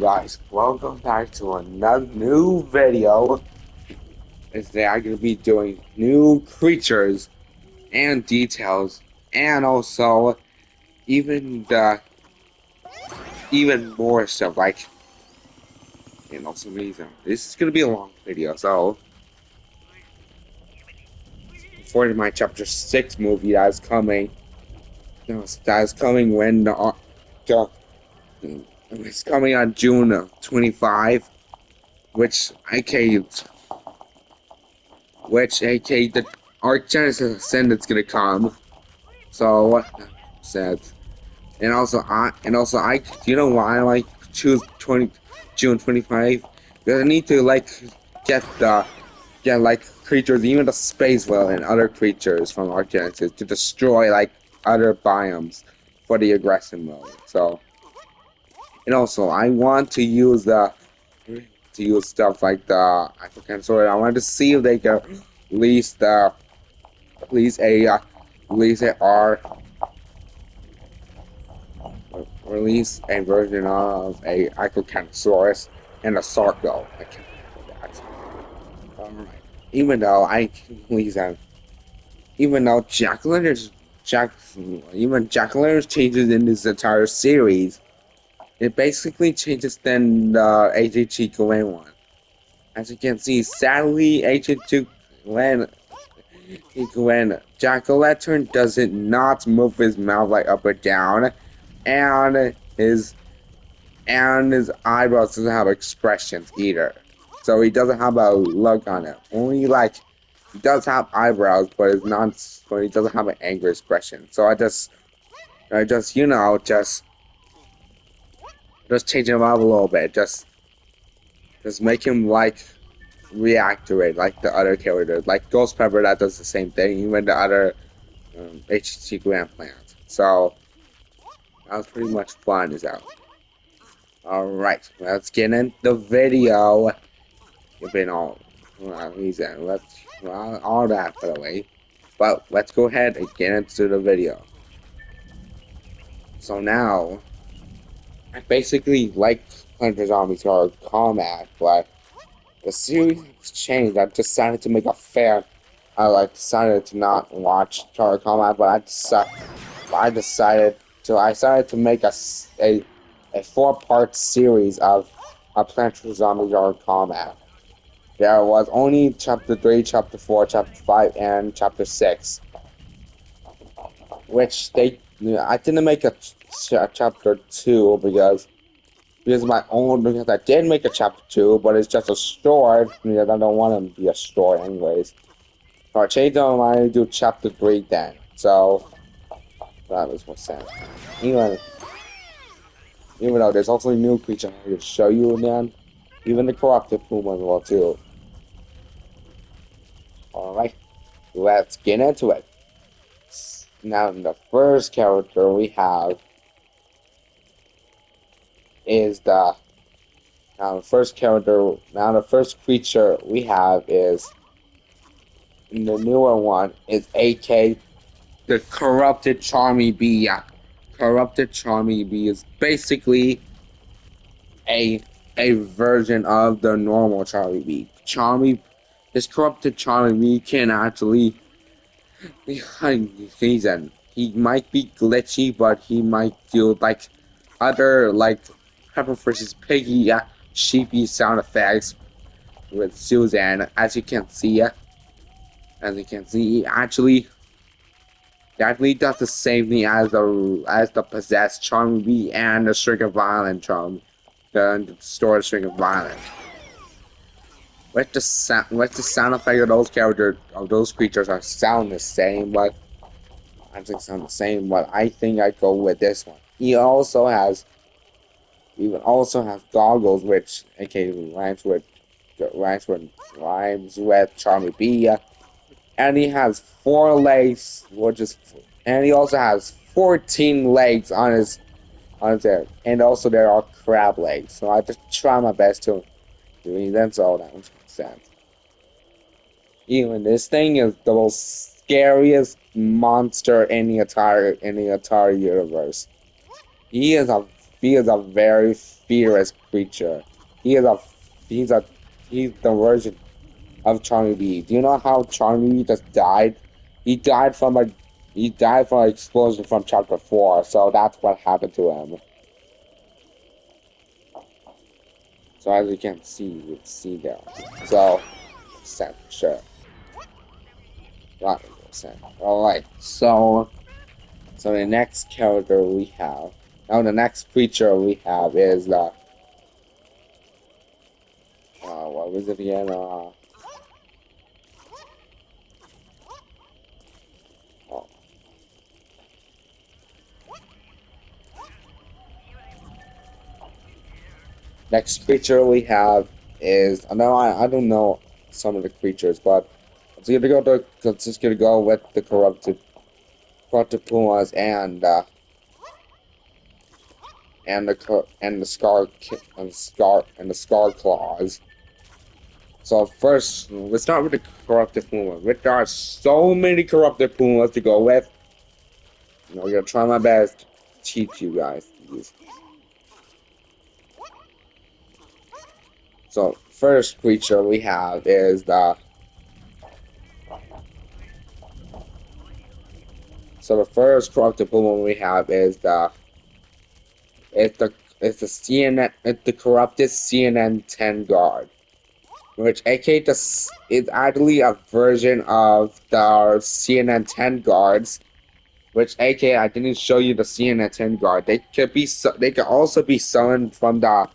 Guys, welcome back to another new video. Today I'm going to be doing new creatures and details, and also even more stuff and also reason. This is going to be a long video, so for my chapter 6 movie that is coming when it's coming on June 25, which aka the Arc Genesis Ascendant's gonna come. So said, and also I you know why I choose 20 June 25? Because I need to get the get creatures, even the space whale and other creatures from Arc Genesis to destroy other biomes for the aggressive mode. So and also I want to use stuff like the African sword. I want to see if they can release the release a release a R release a version of a Icocanosaurus and a Sarco. I can't remember that. Alright. Even though I can release them, even though Jack Lantern's changes in this entire series, it basically changes than the HHG Glen one. As you can see, sadly, HHG Glen Jack-o'-lantern doesn't not move his mouth up or down, and his eyebrows doesn't have expressions either. So he doesn't have a look on it. Only he does have eyebrows, but he doesn't have an angry expression. So I just change him up a little bit. Just make him reactivate like the other characters. Like Ghost Pepper, that does the same thing. Even the other HT Grand Plans. So that was pretty much fun as out. Alright, let's get into the video. You've been all all that by the way. But let's go ahead and get into the video. So now I basically like Plants vs Zombies or Combat, but the series was changed. I decided to make a fair. I decided to not watch Tower Combat, but I decided to make a 4-part series of Plants vs Zombies or Combat. There was only chapter 3, chapter 4, chapter 5, and chapter 6, which I didn't make a chapter 2 because I did make a chapter 2, but it's just a story because I don't want it to be a story anyways. So I changed my mind to do chapter 3 then. So that was what's sad. Even though there's also a new creature I can show you then. Even the corrupted Puma as well too. Alright, let's get into it. Now the first character we have is the first creature we have is the newer one is AK the corrupted Charmy Bee. Corrupted Charmy Bee is basically a version of the normal Charmy Bee. This corrupted Charmy Bee can actually he might be glitchy, but he might do other Pepper versus Piggy sheepy sound effects with Suzanne. As you can see, he actually does the same thing as the possessed Charmy Bee and the String of Violence charm, the stored String of Violence. With the sound effect of those creatures sound the same, but I think sound the same. But I think I go with this one. He also has goggles, which aka rhymes with Charmy Bee, and he has 4 legs, and he also has 14 legs on his head, and also there are crab legs. So I just try my best to do that's all that makes sense. Even this thing is the most scariest monster in the entire universe. He is a very fearless creature. He is a he's a he's the version of Charmy Bee. Do you know how Charmy Bee just died? He died from a he died from an explosion from chapter 4, so that's what happened to him. So as you can see, you can see there. So, sure. Right, alright, so the next character we have, now the next creature we have is the, what was it again? Oh. Next creature we have is, I don't know some of the creatures, but it's just gonna go with the corrupted pumas and the scar claws. So first, let's start with the corrupted puma. There are so many corrupted pumas to go with. I'm gonna try my best to teach you guys these. So first creature we have is the. So the first corrupted puma we have is the. It's the CNN. It's the corrupted CNN 10 guard, which aka is actually a version of the CNN 10 guards. Which aka I didn't show you the CNN 10 guard. They could also be summoned from the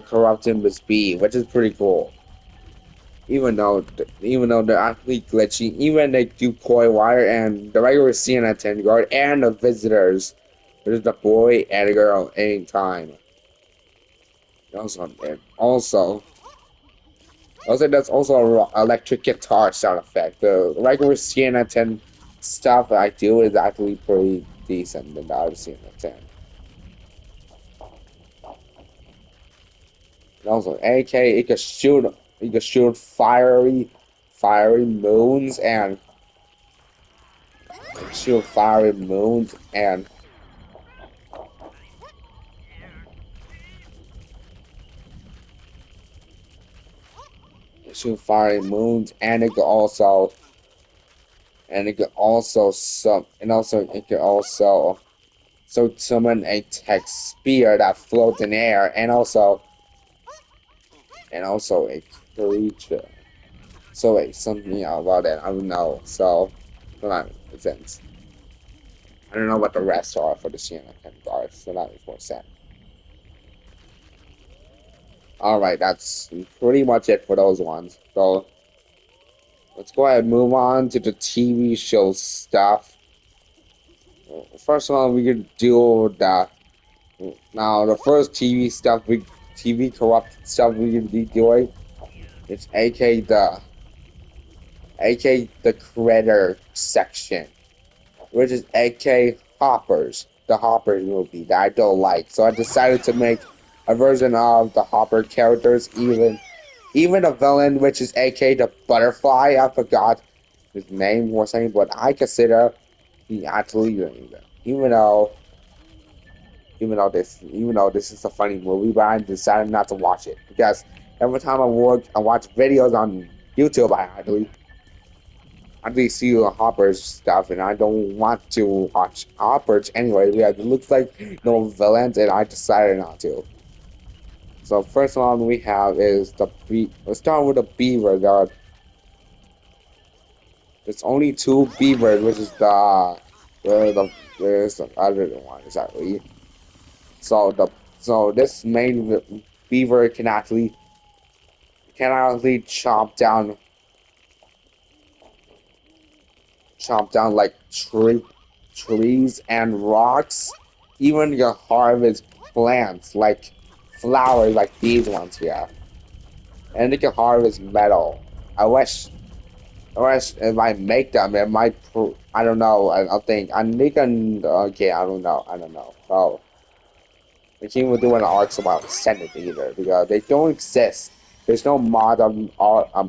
corrupted Miss B, which is pretty cool. Even though they're actually glitchy, even they do Koi Wire and the regular CNN 10 guard and the visitors, which is the boy and the girl anytime. Also, that's also an electric guitar sound effect. The regular CNN 10 stuff that I do is actually pretty decent than the other CNN 10. And also, AK, it can shoot fiery moons and shoot fiery moons and shoot fiery moons, and it can also summon a tech spear that floats in air, and also a creature. So wait, something about that I don't know. So hold on, sense. I don't know what the rest are for the CNN guards, so that makes more sense. Alright, that's pretty much it for those ones. So let's go ahead and move on to the TV show stuff. First of all, we could do the now the first TV corrupt stuff we can be doing. It's AK the Critter section, which is AK Hoppers, the Hoppers movie that I don't like. So I decided to make a version of the Hopper characters, even a villain, which is AK the Butterfly. I forgot his name or something, but I consider he actually even though this is a funny movie, but I decided not to watch it because every time I watch videos on YouTube, I actually see Hopper's stuff, and I don't want to watch Hopper's anyway. Because it looks like no villains, and I decided not to. So first one we have is let's start with the beaver guard. There's only two beavers, which is where's the other one exactly. So this main beaver can actually chomp down like trees and rocks. Even can harvest plants like flowers like these ones here. And it can harvest metal. I wish if I make them, it might. I don't know. I think I'm making. Okay, I don't know. Oh, I can't even do an arcs about Senate either because they don't exist. There's no mod on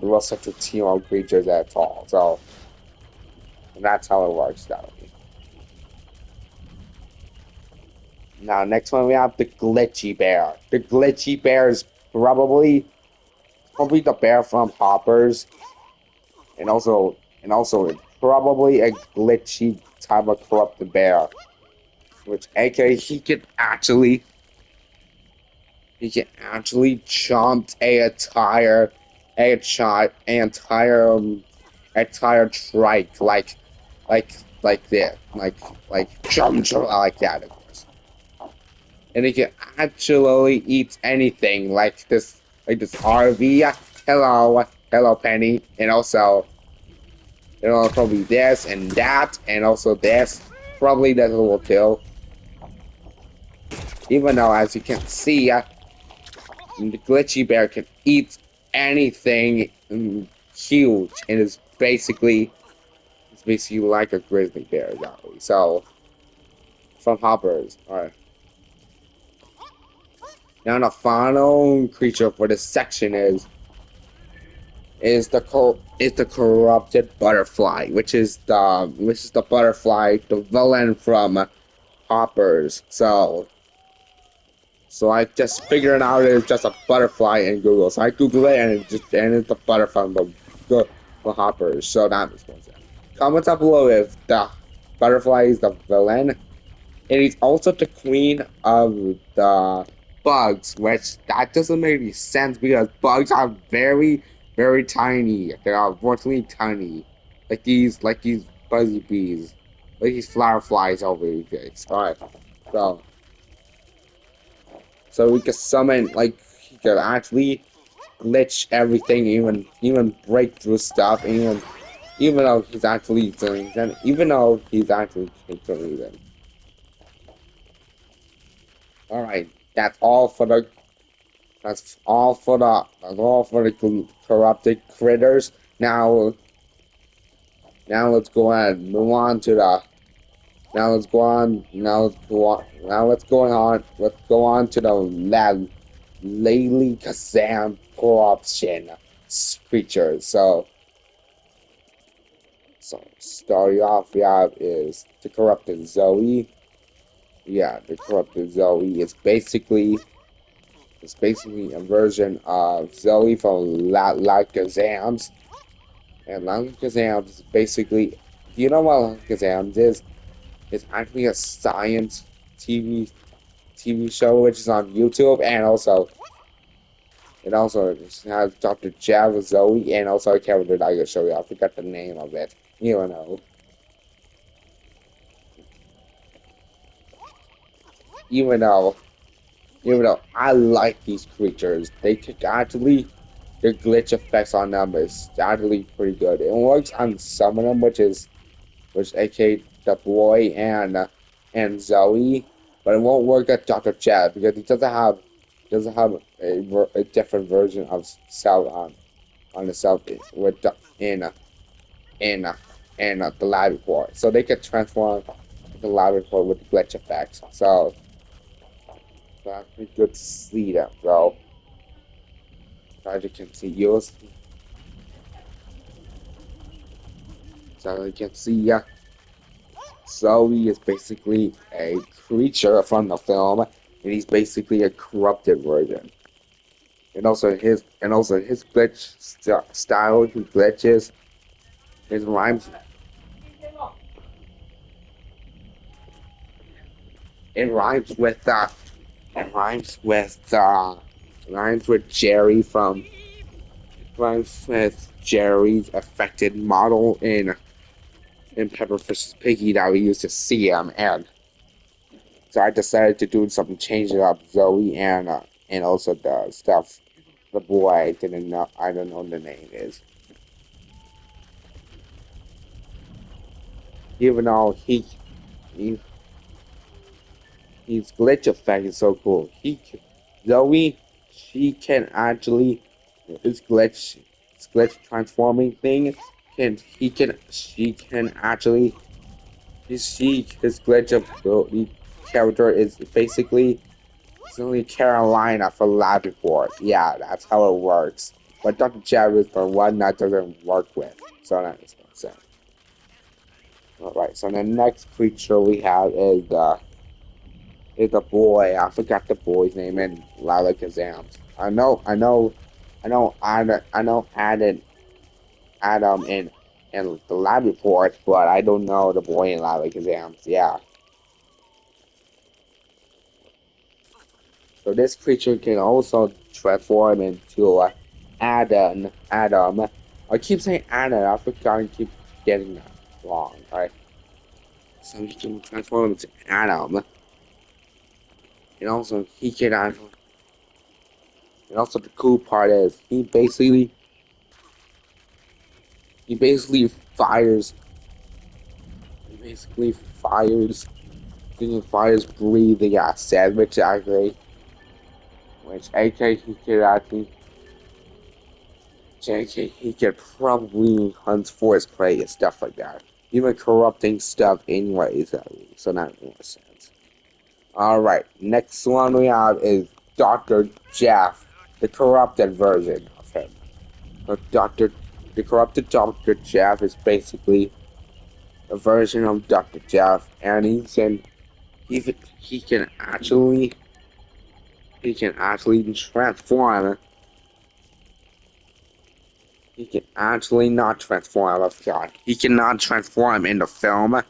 Real Central Team of creatures at all. So that's how it works. That way. Now, next one we have the glitchy bear. The glitchy bear is probably the bear from Hoppers, and also it's probably a glitchy type of corrupted bear, which aka he can actually jump a entire trike like this like jump like that, of course. And he can actually eat anything like this RV. Hello Penny, and also probably this and that, and also this. Probably that will kill. Even though, as you can see, the glitchy bear can eat anything huge, and it's basically like a grizzly bear, exactly. So from Hoppers, all right. Now the final creature for this section is the corrupted butterfly, which is the butterfly, the villain from Hoppers. So I just figured out it's just a butterfly in Google. So I Google it, and it's the butterfly from the Hoppers. So that makes more sense. Comment down below if the butterfly is the villain. It is also the queen of the bugs, which that doesn't make any sense because bugs are very, very tiny. They are unfortunately tiny, like these buzzy bees, like these flower flies over here. Alright, so we can summon, like, he can actually glitch everything, even break through stuff, even though he's actually doing them, even though he's actually doing them. All right, that's all for the corrupted critters. Now let's go ahead and move on to the now let's go on now let's go on now let's go on to the Layli Kazam corruption creature. So starting off we have is the corrupted Zoe. Yeah, the corrupted Zoe is basically a version of Zoe from Lakazams. And Lakazams is basically, you know what Lakazams is? It's actually a science TV show which is on YouTube, and also it has Dr. Java Zoe, and also a character that I can show you. I forgot the name of it. You don't know. Even though I like these creatures, their glitch effects on them is actually pretty good. It works on some of them, which aka the boy and Zoe, but it won't work at Dr. Jet because he doesn't have a different version of Cell on the Cell with in the lab report, so they can transform the lab report with glitch effects. So that's pretty good to see them, bro. As you can see, so you can see, Zoe is basically a creature from the film, and he's basically a corrupted version. And also his glitch style, he glitches, his rhymes. It rhymes with it rhymes with Jerry's affected model in Pepperfish's Piggy that we used to see him, and so I decided to do something, change it up, Zoe, and also the stuff. The boy I don't know what the name is. Even though he his glitch effect is so cool. Zoe, she can actually his glitch transforming thing she can actually his glitch ability character is basically it's only Carolina for lab report. Yeah, that's how it works. But Dr. Chad is the one that doesn't work with. So that makes no sense. Alright, so the next creature we have is It's a boy. I forgot the boy's name in Lala Kazams. I know Adam in the lab report, but I don't know the boy in Lala Kazams. Yeah. So this creature can also transform into Adam. I keep saying Adam. I forgot and keep getting that wrong. Right. So he can transform into Adam, and also he can. And also the cool part is he basically fires he basically fires breathing acid, which AK he could actually JK he could probably hunt for his prey and stuff like that. Even corrupting stuff anyways, so that makes sense. Alright, next one we have is Dr. Jeff, the corrupted version of him. Doctor the corrupted Dr. Jeff is basically a version of Dr. Jeff, and he he can actually he can actually transform. He can actually not transform. I forgot. He cannot transform in the film.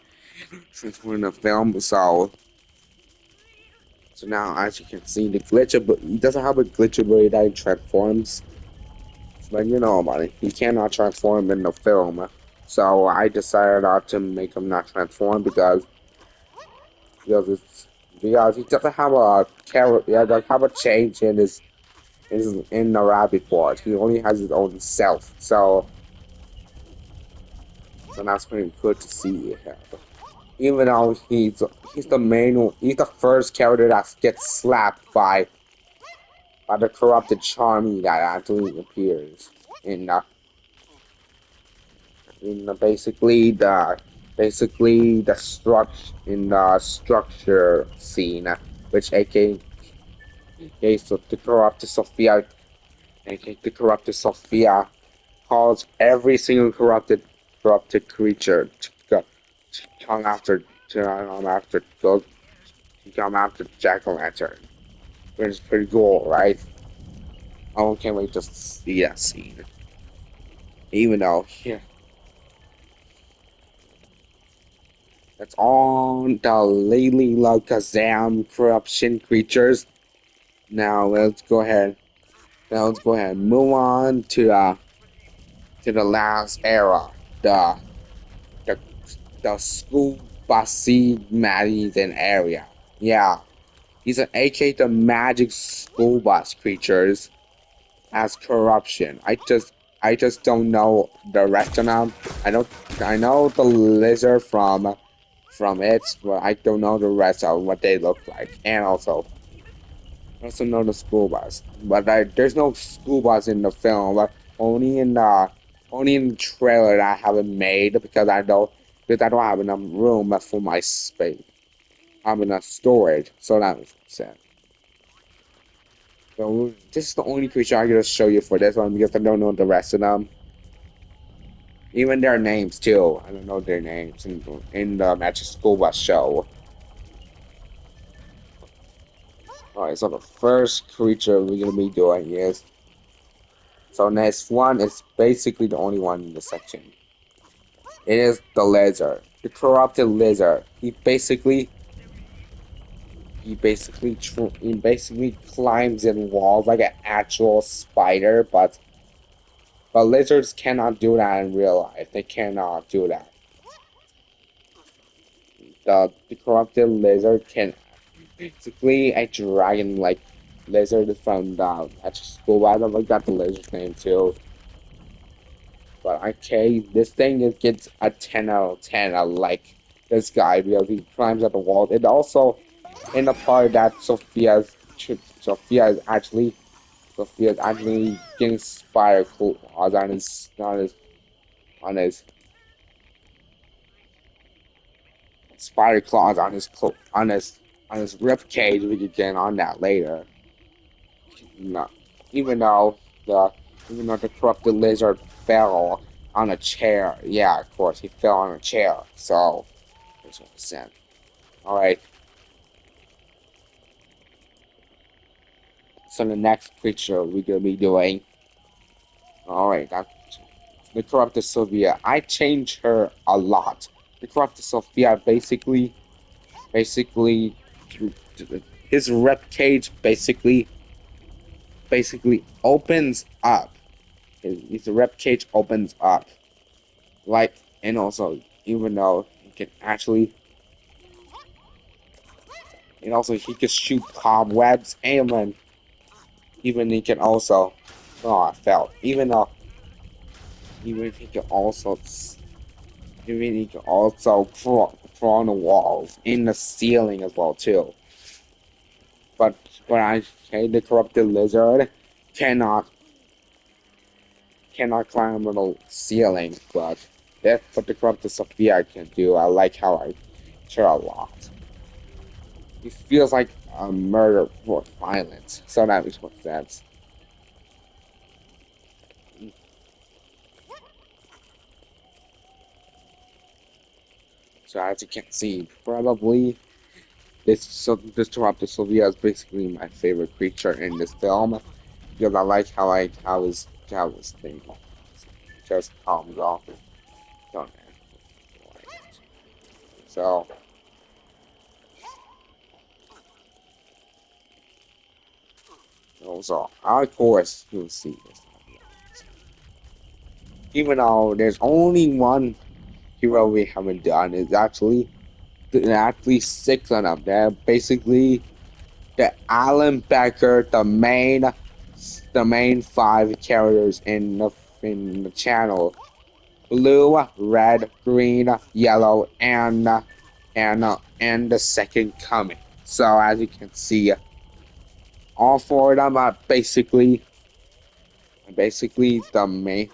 Transform in the film. So now, as you can see, the glitch, but he doesn't have a glitch ability that he transforms. But you know about it. He cannot transform in the film. So I decided not to make him not transform because it's because he doesn't have a character. Yeah, doesn't have a change in the rabbit board. He only has his own self. So that's pretty good to see. Yeah. Even though he's the first character that gets slapped by the corrupted Charmy that actually appears in basically the structure scene, which aka so the corrupted Sophia, aka the corrupted Sophia calls every single corrupted creature to come after to come after to come after Jack-o'-lantern, which is pretty cool, right? I can't wait to see that scene. Even though, yeah, that's on the Lily Kazam corruption creatures. Now let's go ahead. Now let's go ahead and move on to the last era, the the the school Basid Madison area. Yeah, he's an AK the magic school bus creatures as corruption. I just don't know the rest of them. I know the lizard from it, but I don't know the rest of what they look like. And also know the school bus. But there's no school bus in the film, but only in the trailer that I haven't made because I don't have enough room for my space. I have enough storage, so that makes sense. So this is the only creature I'm gonna show you for this one because I don't know the rest of them. Even their names too. I don't know their names in the Magic School Bus show. Alright, so the first creature we're gonna be doing is so next one is basically the only one in the section. It is the lizard. The corrupted lizard. He basically climbs in walls like an actual spider, but lizards cannot do that in real life. They cannot do that. The corrupted lizard can basically a dragon like lizard from the at school. I don't got the lizard's name too. But okay, this thing gets a 10 out of 10. I like this guy because he climbs up the wall. And also in the part that Sophia is actually getting spider claws on his spider claws on his rib cage. We can get on that later. No, even though the even though the corrupted lizard fell on a chair. Yeah, of course he fell on a chair. So that's what I said. All right. So the next creature we're gonna be doing. Alright, that the corrupted Sylvia. I changed her a lot. The corrupted Sylvia basically his rep cage basically opens up. His rep cage opens up. Like, and also even though he can actually, and also he can shoot cobwebs, and then even he can also, oh, I fell. Even he can also even he can also crawl on the walls in the ceiling as well too. But I say the corrupted lizard cannot cannot climb on the ceiling, but that's what the corrupted Sophia can do. I like how I share a lot. It feels like a murder for violence, so that makes more sense. So as you can see, probably this corrupted Sophia is basically my favorite creature in this film because I like how his thing just comes off. Don't like it. So also, of course, you'll see this. Even though there's only one hero we haven't done, is actually six of them. They're basically the Alan Becker, the main five characters in the channel: blue, red, green, yellow, and the second coming. So as you can see, all four of them are basically the main.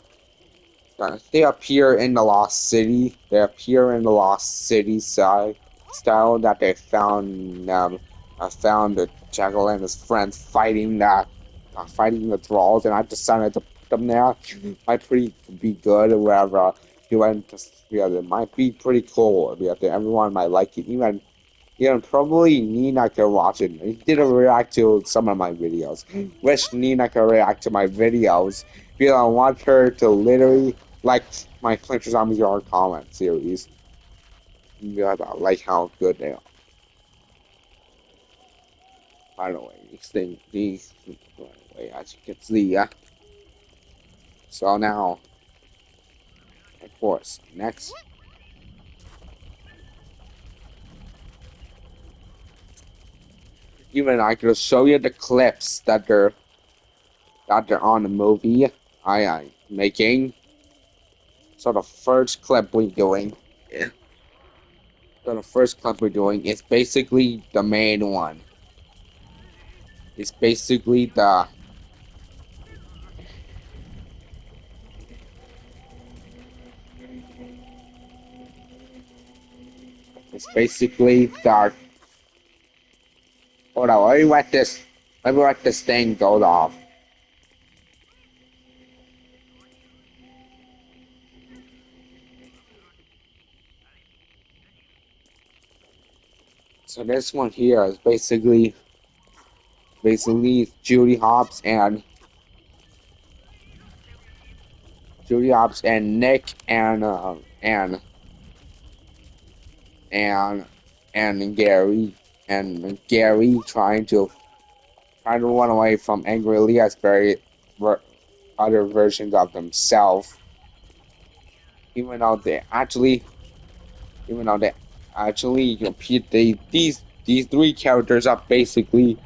They appear in the Lost City. They appear in the Lost City style that they found. Found the Jackal and his friends fighting the thralls, and I decided to put them there. Might pretty be good, or whatever. You went to, yeah, it might be pretty cool. Yeah, everyone might like it. Even probably Nina can watch it. He didn't react to some of my videos. Wish Nina can react to my videos. Because I want her to literally like my Planter Zombies Yard comment series. Because I like how good they are. By the way, by the way, as you can see, so now, of course, next. Even I could show you the clips that they're on the movie I am making. So the first clip we're doing, is basically the main one. It's basically the. Hold on, let me let this thing go off. So this one here is basically Judy Hopps and Nick and Gary trying to run away from angry Elias other versions of themselves, even though they actually even though they actually compete. These three characters are basically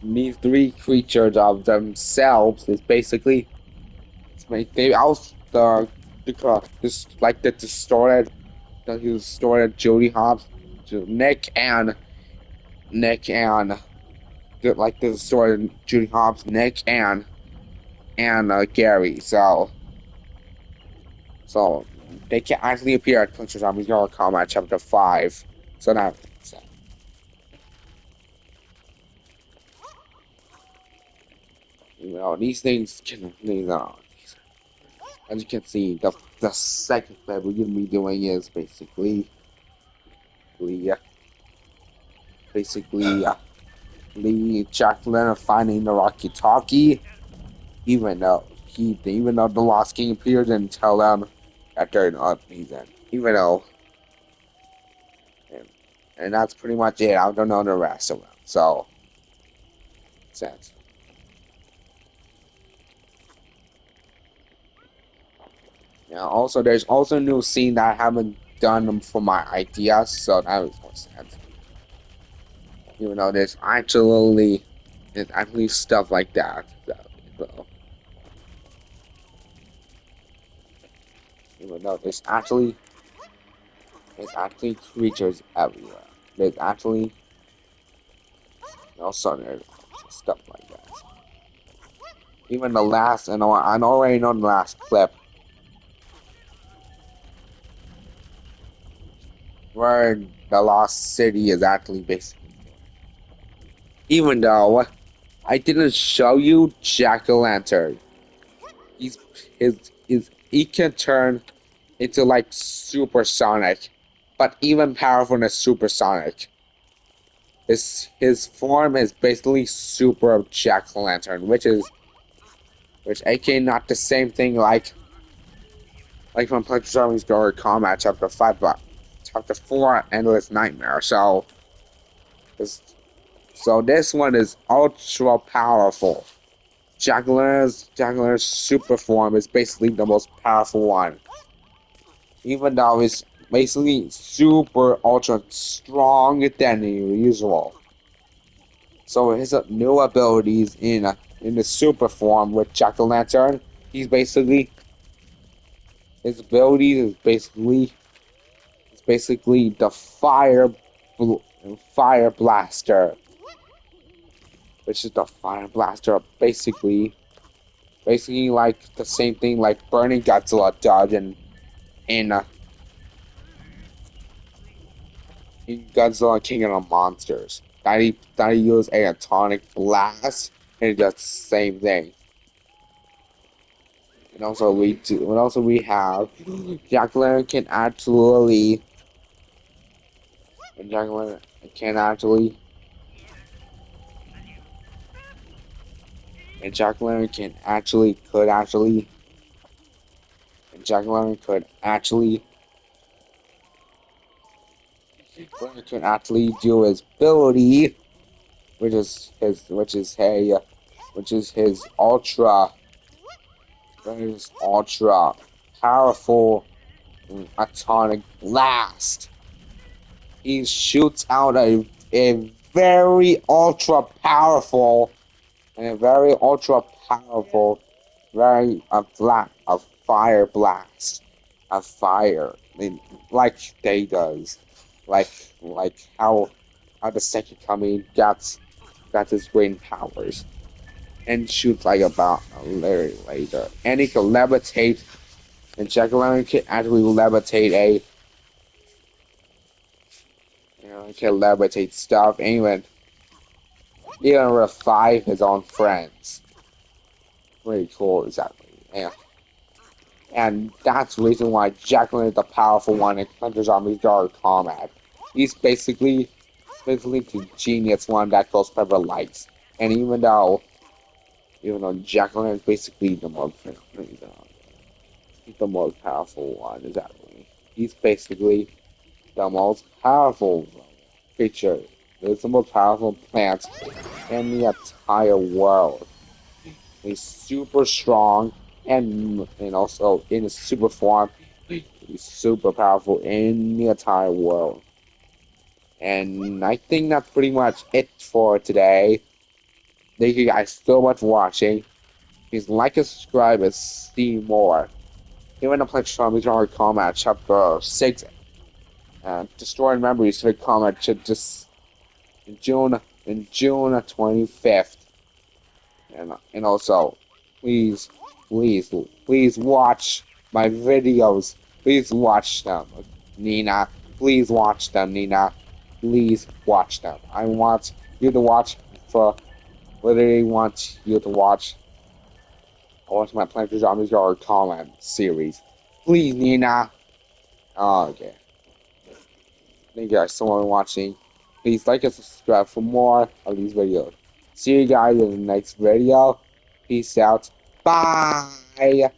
these three creatures of themselves. Is basically they also this like the distorted Jody Hobbs, Nick and Nick and like the distorted Judy Hobbs, Nick and Gary. So they can actually appear at Puncher Zombies Yard Combat Chapter 5. So now, so, these things can, as you can see, the second clip we're going to be doing is basically, yeah, basically, Jack Lennon finding the Rocky Talkie, even though the Lost King appears and tell them that they're not reason. Even though and, and that's pretty much it. I don't know the rest of them. So sense. Yeah, also there's also a new scene that I haven't done for my ideas, so that makes more sense. Even though there's actually stuff like that. So, even though there's actually creatures everywhere. There's actually also there's stuff like that. Even the last, and I already know the last clip where the lost city is actually basically. Even though I didn't show you Jack o' Lantern, he's he can turn into like supersonic, but even powerful than supersonic. His form is basically super Jack o' Lantern, which AK not the same thing like from Plants Zombies Go Combat Chapter 5, but Chapter 4 Endless Nightmare. So this one is ultra powerful. Jack-O-Lantern's super form is basically the most powerful one. Even though it's basically super ultra strong than usual. So his new abilities in the super form with Jack-O-Lantern, his abilities is basically the fire blaster, which is the fire blaster basically like the same thing like Burning Godzilla does in, uh, in Godzilla King of the Monsters. That he used a atomic blast and it does the same thing. And also we have Jack Lantern can actually and Jack Lantern can actually and Jack Lantern can actually could actually and Jack Lantern could actually can actually do his ability, which is his ultra powerful atomic blast. He shoots out a very ultra powerful and a very ultra powerful, very a fire blast, a fire, like they does, like how the second coming got his brain powers and shoots like about a little later, and he can levitate, and Jack O'Lantern can actually levitate he can levitate stuff, and even revive his own friends. Pretty cool, exactly. And that's the reason why Jacqueline is the powerful one in Hunter Zombies Guard Combat. He's basically the genius one that Ghost Pepper likes. And even though Jacqueline is basically the most powerful one, exactly. He's basically the most powerful creature. It's the most powerful plant in the entire world. He's super strong and also in his super form, he's super powerful in the entire world. And I think that's pretty much it for today. Thank you guys so much for watching. Please like and subscribe and see more. Even the Pledge Zombies Hard Combat Chapter 6 and Destroying Memories for the Combat just in June 25th. And also please watch my videos. Please watch them. Nina. Please watch them, Nina. Please watch them. I want you to watch for literally want you to watch. I watch my Plant Zombies Yard comment series. Please, Nina. Oh, okay. Thank you guys so much for watching. Please like and subscribe for more of these videos. See you guys in the next video. Peace out. Bye.